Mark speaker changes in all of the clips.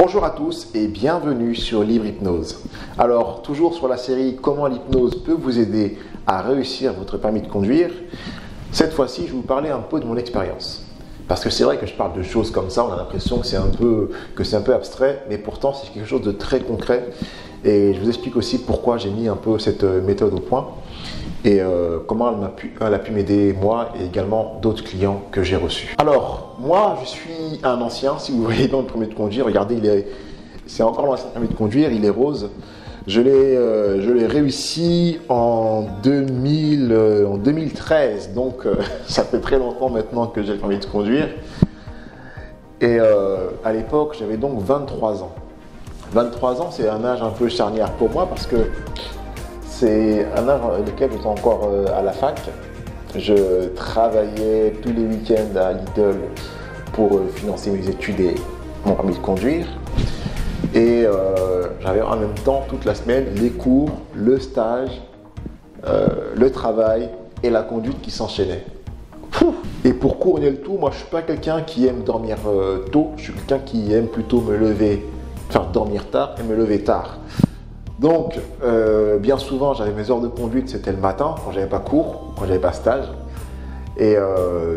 Speaker 1: Bonjour à tous et bienvenue sur Libre Hypnose. Alors, toujours sur la série Comment l'hypnose peut vous aider à réussir votre permis de conduire, cette fois-ci, je vais vous parler un peu de mon expérience. Parce que c'est vrai que je parle de choses comme ça, on a l'impression que c'est un peu abstrait, mais pourtant c'est quelque chose de très concret. Et je vous explique aussi pourquoi j'ai mis un peu cette méthode au point et comment elle a pu m'aider moi et également d'autres clients que j'ai reçus. Alors, moi je suis un ancien, si vous voyez dans le permis de conduire, regardez, c'est encore l'ancien permis de conduire, il est rose. Je l'ai réussi en 2013, donc ça fait très longtemps maintenant que j'ai le permis de conduire. Et à l'époque, j'avais donc 23 ans. 23 ans, c'est un âge un peu charnière pour moi parce que c'est un âge dans lequel j'étais encore à la fac. Je travaillais tous les week-ends à Lidl pour financer mes études et mon permis de conduire. Et j'avais en même temps toute la semaine les cours, le stage, le travail et la conduite qui s'enchaînaient. Et pour couronner le tout, moi je ne suis pas quelqu'un qui aime dormir tôt, je suis quelqu'un qui aime plutôt dormir tard et me lever tard. Donc bien souvent j'avais mes heures de conduite, c'était le matin quand j'avais pas cours, quand j'avais pas stage. Et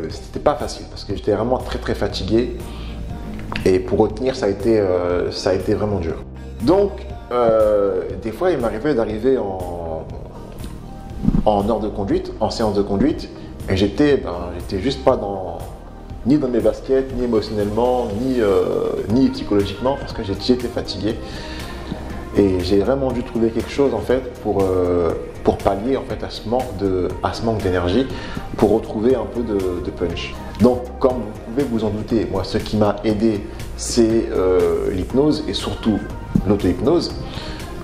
Speaker 1: c'était pas facile parce que j'étais vraiment très très fatigué. Et pour retenir, ça a été vraiment dur. Donc, des fois, il m'arrivait d'arriver en heure de conduite, en séance de conduite, et j'étais juste pas ni dans mes baskets, ni émotionnellement, ni psychologiquement, parce que j'étais fatigué. Et j'ai vraiment dû trouver quelque chose en fait pour pallier en fait à ce manque d'énergie, pour retrouver un peu de punch. Donc comme vous pouvez vous en douter, moi ce qui m'a aidé c'est l'hypnose et surtout l'auto-hypnose.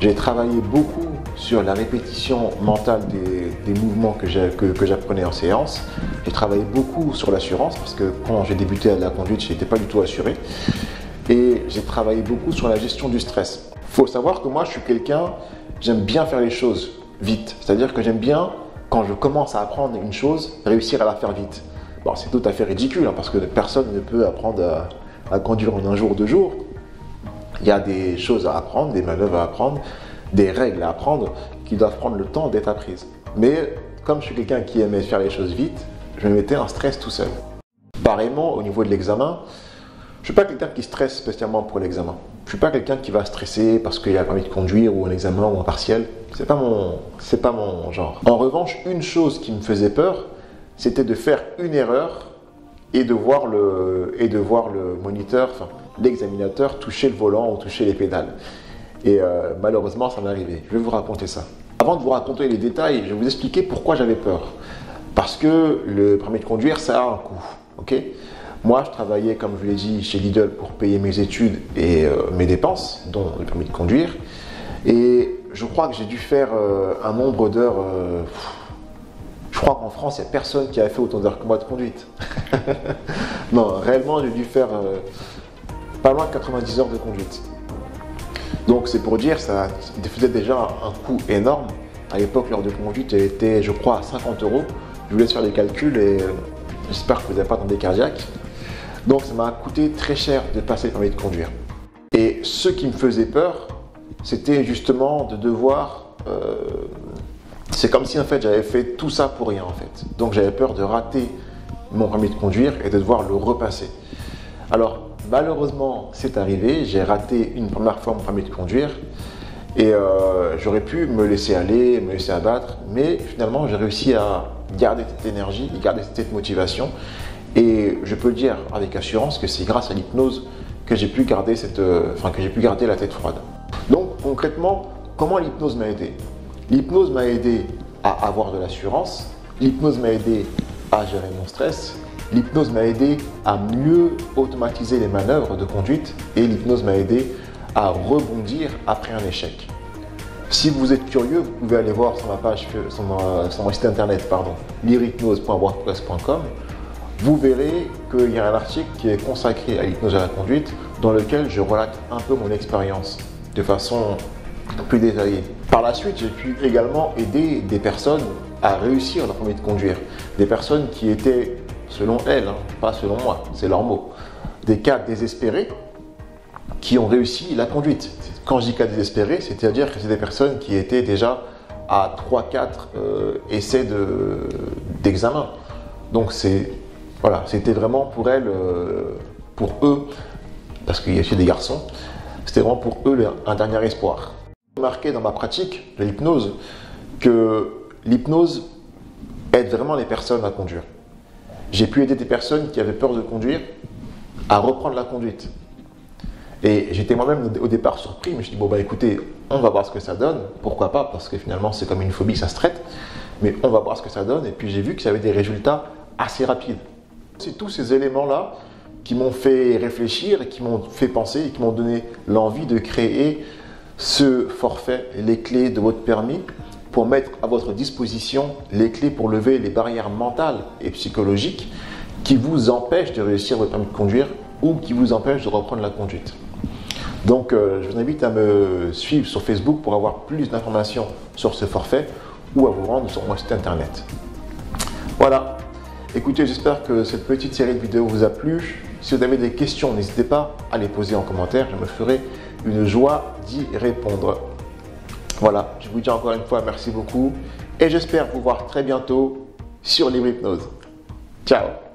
Speaker 1: J'ai travaillé beaucoup sur la répétition mentale des mouvements que j'apprenais en séance. J'ai travaillé beaucoup sur l'assurance parce que quand j'ai débuté à la conduite, je n'étais pas du tout assuré. Et j'ai travaillé beaucoup sur la gestion du stress. Il faut savoir que moi, je suis quelqu'un, j'aime bien faire les choses vite. C'est-à-dire que j'aime bien, quand je commence à apprendre une chose, réussir à la faire vite. Bon, c'est tout à fait ridicule, hein, parce que personne ne peut apprendre à conduire en un jour, 2 jours. Il y a des choses à apprendre, des manœuvres à apprendre, des règles à apprendre qui doivent prendre le temps d'être apprises. Mais comme je suis quelqu'un qui aimait faire les choses vite, je me mettais un stress tout seul. Pareillement, au niveau de l'examen, je ne suis pas quelqu'un qui stresse spécialement pour l'examen. Je ne suis pas quelqu'un qui va stresser parce qu'il a un permis de conduire ou un examen ou un partiel. C'est pas mon genre. En revanche, une chose qui me faisait peur, c'était de faire une erreur et de voir le moniteur, l'examinateur toucher le volant ou toucher les pédales. Et malheureusement, ça m'est arrivé. Je vais vous raconter ça. Avant de vous raconter les détails, je vais vous expliquer pourquoi j'avais peur. Parce que le permis de conduire, ça a un coût. Ok ? Moi, je travaillais, comme je vous l'ai dit, chez Lidl pour payer mes études et mes dépenses, dont le permis de conduire. Et je crois que j'ai dû faire un nombre d'heures. Je crois qu'en France, il n'y a personne qui a fait autant d'heures que moi de conduite. Non, réellement, j'ai dû faire pas loin de 90 heures de conduite. Donc, c'est pour dire, ça faisait déjà un coût énorme. À l'époque, l'heure de conduite était, je crois, à 50 €. Je vous laisse faire les calculs et j'espère que vous n'avez pas d'endettement cardiaque. Donc ça m'a coûté très cher de passer le permis de conduire. Et ce qui me faisait peur, c'était justement de devoir... c'est comme si en fait j'avais fait tout ça pour rien en fait. Donc j'avais peur de rater mon permis de conduire et de devoir le repasser. Alors malheureusement c'est arrivé, j'ai raté une première fois mon permis de conduire. Et j'aurais pu me laisser aller, me laisser abattre. Mais finalement j'ai réussi à garder cette énergie, garder cette motivation. Et je peux le dire avec assurance que c'est grâce à l'hypnose que j'ai pu garder la tête froide. Donc concrètement, comment l'hypnose m'a aidé ? L'hypnose m'a aidé à avoir de l'assurance, l'hypnose m'a aidé à gérer mon stress, l'hypnose m'a aidé à mieux automatiser les manœuvres de conduite et l'hypnose m'a aidé à rebondir après un échec. Si vous êtes curieux, vous pouvez aller voir sur ma page, sur mon site internet, lirehypnose.wordpress.com. Vous verrez qu'il y a un article qui est consacré à l'hypnose à la conduite dans lequel je relate un peu mon expérience de façon plus détaillée. Par la suite, j'ai pu également aider des personnes à réussir leur permis de conduire. Des personnes qui étaient, selon elles, pas selon moi, c'est leur mot, des cas désespérés qui ont réussi la conduite. Quand je dis cas désespérés, c'est-à-dire que c'est des personnes qui étaient déjà à 3-4 essais d'examen. Donc voilà, c'était vraiment pour elles, pour eux, parce qu'il y a aussi des garçons, c'était vraiment pour eux un dernier espoir. J'ai remarqué dans ma pratique de l'hypnose que l'hypnose aide vraiment les personnes à conduire. J'ai pu aider des personnes qui avaient peur de conduire à reprendre la conduite. Et j'étais moi-même au départ surpris, mais je me suis dit, bon bah écoutez, on va voir ce que ça donne, pourquoi pas, parce que finalement c'est comme une phobie, ça se traite, mais on va voir ce que ça donne, et puis j'ai vu que ça avait des résultats assez rapides. C'est tous ces éléments-là qui m'ont fait réfléchir, et qui m'ont fait penser, et qui m'ont donné l'envie de créer ce forfait, les clés de votre permis, pour mettre à votre disposition les clés pour lever les barrières mentales et psychologiques qui vous empêchent de réussir votre permis de conduire ou qui vous empêchent de reprendre la conduite. Donc je vous invite à me suivre sur Facebook pour avoir plus d'informations sur ce forfait ou à vous rendre sur mon site internet. Voilà, écoutez, j'espère que cette petite série de vidéos vous a plu. Si vous avez des questions, n'hésitez pas à les poser en commentaire, je me ferai une joie d'y répondre. Voilà, je vous dis encore une fois merci beaucoup et j'espère vous voir très bientôt sur Libre Hypnose. Ciao!